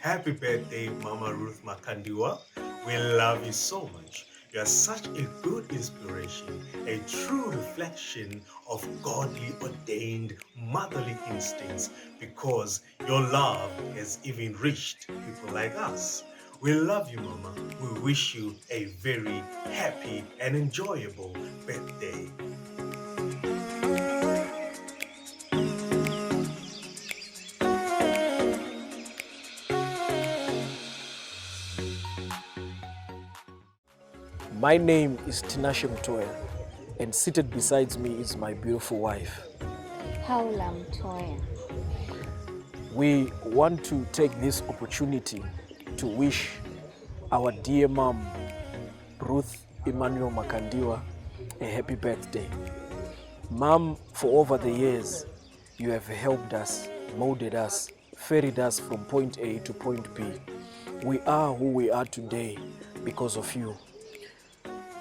Happy birthday, Mama Ruth Makandiwa. We love you so much. You are such a good inspiration, a true reflection of godly ordained motherly instincts, because your love has even reached people like us. We love you, Mama. We wish you a very happy and enjoyable birthday. My name is Tinashe Mtoya, and seated beside me is my beautiful wife. Paula Mtoya. We want to take this opportunity to wish our dear mom, Ruth Emmanuel Makandiwa, a happy birthday. Mom, for over the years, you have helped us, molded us, ferried us from point A to point B. We are who we are today because of you.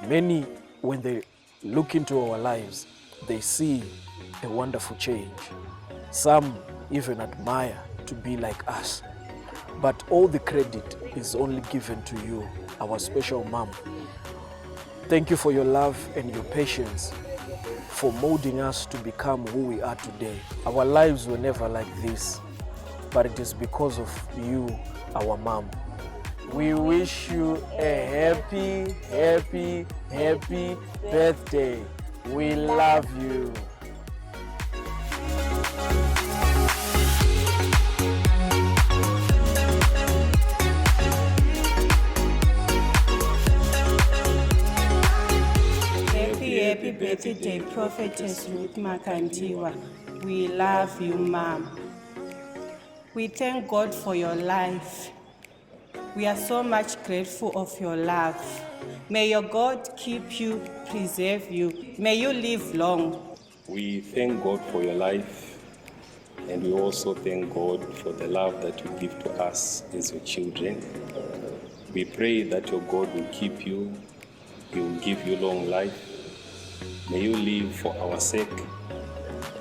Many, when they look into our lives, they see a wonderful change. Some even admire to be like us. But all the credit is only given to you, our special mom. Thank you for your love and your patience, for molding us to become who we are today. Our lives were never like this, but it is because of you, our mom. We wish you a happy birthday. We love you. Happy birthday, Prophetess Ruth Makandiwa. We love you, Mom. We thank God for your life. We are so much grateful of your love. May your God keep you, preserve you. May you live long. We thank God for your life, and we also thank God for the love that you give to us as your children. We pray that your God will keep you, He will give you long life. May you live for our sake,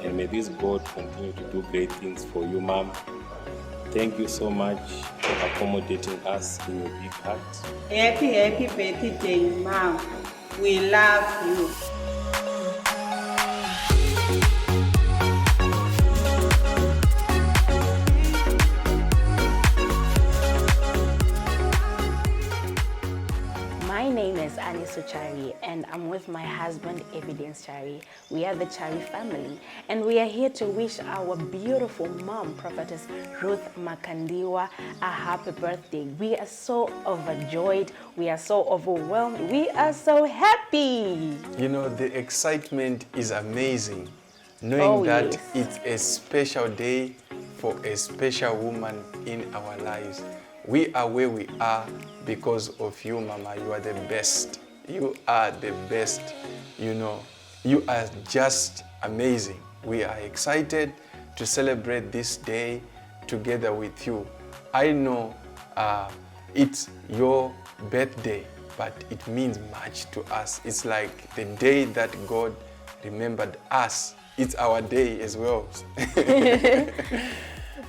and may this God continue to do great things for you, Mom. Thank you so much for accommodating us in your big heart. Happy birthday, Mom. We love you. My name is Anisu Chari, and I'm with my husband, Evidence Chari. We are the Chari family, and we are here to wish our beautiful mom, Prophetess Ruth Makandiwa, a happy birthday. We are so overjoyed. We are so overwhelmed. We are so happy. You know, the excitement is amazing, knowing that yes. It's a special day for a special woman in our lives. We are where we are because of you, Mama. You are the best. You are the best. You know, you are just amazing. We are excited to celebrate this day together with you. I know it's your birthday, but it means much to us. It's like the day that God remembered us. It's our day as well.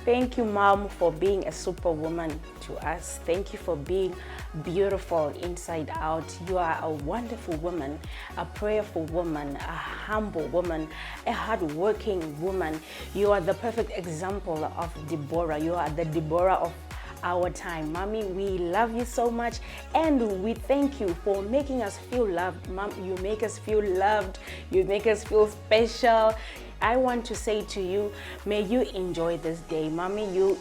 Thank you, Mom, for being a superwoman to us. Thank you for being beautiful inside out. You are a wonderful woman, a prayerful woman, a humble woman, a hardworking woman. You are the perfect example of Deborah. You are the Deborah of our time. Mommy, we love you so much, and we thank you for making us feel loved. Mom, you make us feel loved. You make us feel special. I want to say to you, may you enjoy this day. Mommy, you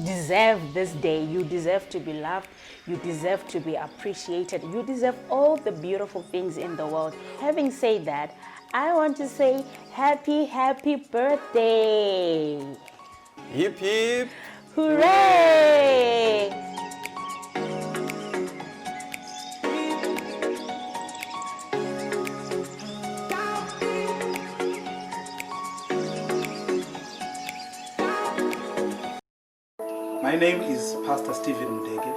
deserve this day. You deserve to be loved. You deserve to be appreciated. You deserve all the beautiful things in the world. Having said that, I want to say happy birthday. Hip hip. Hooray! My name is Pastor Stephen Mudege.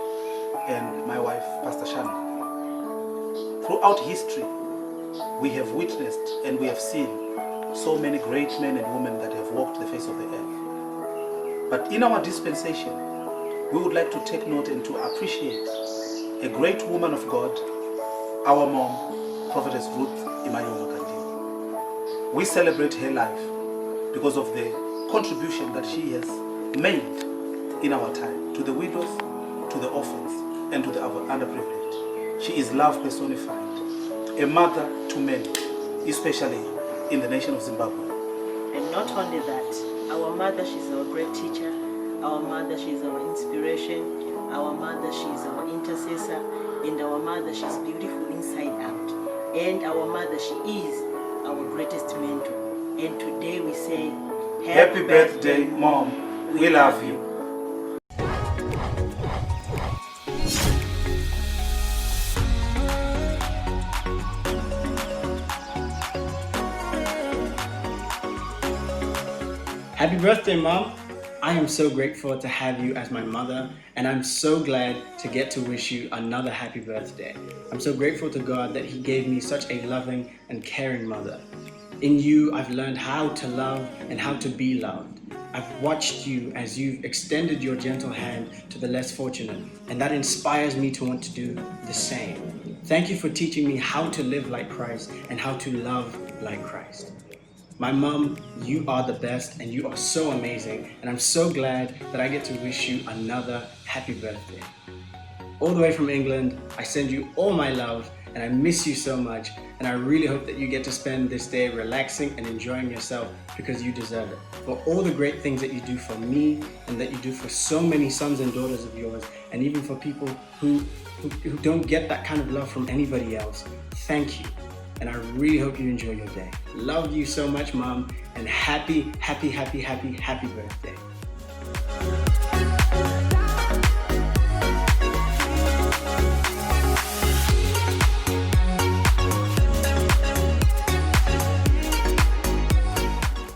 and my wife, Pastor Shannon. Throughout history, we have witnessed and we have seen so many great men and women that have walked the face of the earth. But in our dispensation, we would like to take note and to appreciate a great woman of God, our mom, Prophetess Ruth Emmanuel Makandiwa. We celebrate her life because of the contribution that she has made in our time to the widows, to the orphans, and to the underprivileged. She is love personified, a mother to many, especially in the nation of Zimbabwe. And not only that, our mother, she's our great teacher. Our mother, she's our inspiration. Our mother, she's our intercessor. And our mother, she's beautiful inside out. And our mother, she is our greatest mentor. And today we say, Happy birthday, Mom. We love you. Happy birthday, Mom. I am so grateful to have you as my mother, and I'm so glad to get to wish you another happy birthday. I'm so grateful to God that He gave me such a loving and caring mother. In you, I've learned how to love and how to be loved. I've watched you as you've extended your gentle hand to the less fortunate, and that inspires me to want to do the same. Thank you for teaching me how to live like Christ and how to love like Christ. My mom, you are the best and you are so amazing, and I'm so glad that I get to wish you another happy birthday. All the way from England, I send you all my love and I miss you so much, and I really hope that you get to spend this day relaxing and enjoying yourself because you deserve it. For all the great things that you do for me and that you do for so many sons and daughters of yours, and even for people who don't get that kind of love from anybody else, thank you. And I really hope you enjoy your day. Love you so much, Mom, and happy birthday.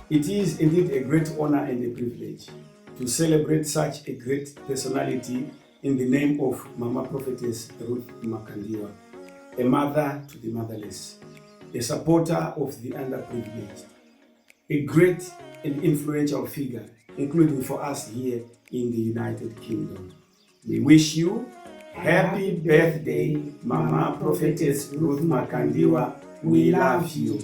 It is indeed a great honor and a privilege to celebrate such a great personality in the name of Mama Prophetess Ruth Makandiwa, a mother to the motherless, a supporter of the underprivileged, a great and influential figure, including for us here in the United Kingdom. We wish you happy birthday, Mama Prophetess Ruth Makandiwa. We love you.